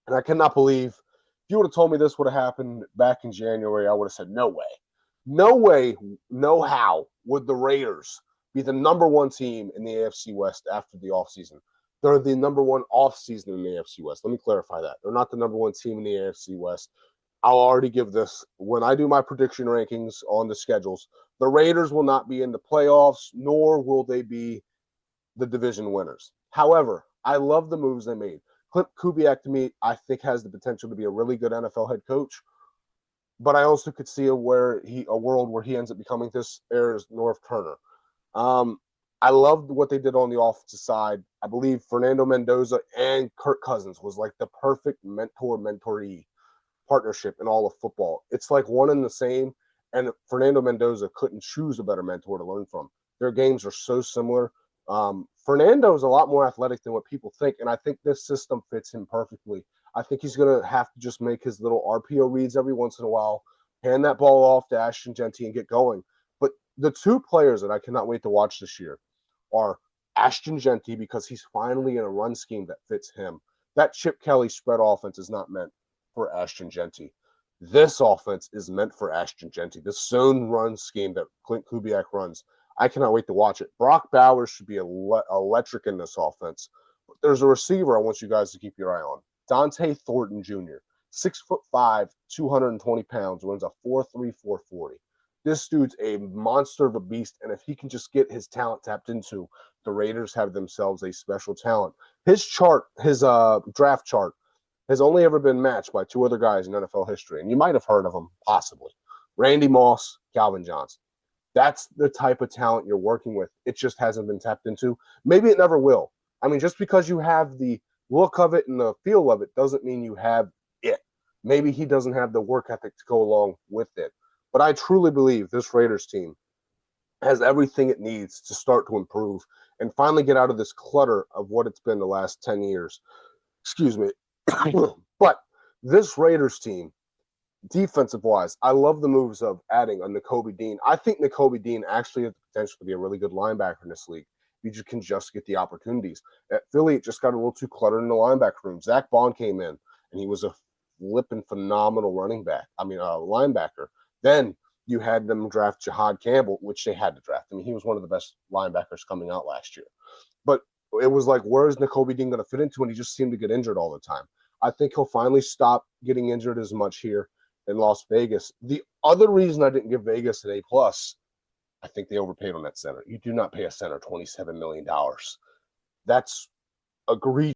And I cannot believe if you would have told me this would have happened back in January, I would have said, no way. No way, no how would the Raiders be the number one team in the AFC West after the offseason. They're the number one offseason in the AFC West. Let me clarify that. They're not the number one team in the AFC West. I'll already give this. When I do my prediction rankings on the schedules, the Raiders will not be in the playoffs, nor will they be the division winners. However, I love the moves they made. Clint Kubiak, to me, I think has the potential to be a really good NFL head coach. But I also could see a world where he ends up becoming this era's North Turner. I loved what they did on the offensive side. I believe Fernando Mendoza and Kirk Cousins was like the perfect mentor-mentoree partnership in all of football. It's like one and the same, and Fernando Mendoza couldn't choose a better mentor to learn from. Their games are so similar. Fernando is a lot more athletic than what people think, and I think this system fits him perfectly. I think he's going to have to just make his little RPO reads every once in a while, hand that ball off to Ashton Genty and get going. But the two players that I cannot wait to watch this year are Ashton Genty, because he's finally in a run scheme that fits him. That Chip Kelly spread offense is not meant for Ashton Genty. This offense is meant for Ashton Genty. This zone run scheme that Clint Kubiak runs, I cannot wait to watch it. Brock Bowers should be electric in this offense. But there's a receiver I want you guys to keep your eye on. Dante Thornton Jr., 6'5", 220 pounds, runs a 4.3, 4.40. This dude's a monster of a beast, and if he can just get his talent tapped into, the Raiders have themselves a special talent. His draft chart, has only ever been matched by two other guys in NFL history, and you might have heard of them, possibly. Randy Moss, Calvin Johnson. That's the type of talent you're working with. It just hasn't been tapped into. Maybe it never will. I mean, just because you have the look of it and the feel of it doesn't mean you have it. Maybe he doesn't have the work ethic to go along with it. But I truly believe this Raiders team has everything it needs to start to improve and finally get out of this clutter of what it's been the last 10 years. Excuse me. But this Raiders team, defensive wise, I love the moves of adding a Nakobe Dean. I think Nakobe Dean actually has the potential to be a really good linebacker in this league. You just can just get the opportunities. At Philly, it just got a little too cluttered in the linebacker room. Zach Bond came in, and he was a flipping phenomenal linebacker. Then you had them draft Jihad Campbell, which they had to draft. I mean, he was one of the best linebackers coming out last year. But it was like, where is Nakobe Dean going to fit into? And he just seemed to get injured all the time. I think he'll finally stop getting injured as much here in Las Vegas. The other reason I didn't give Vegas an A+, I think they overpaid on that center. You do not pay a center $27 million. That's egregious.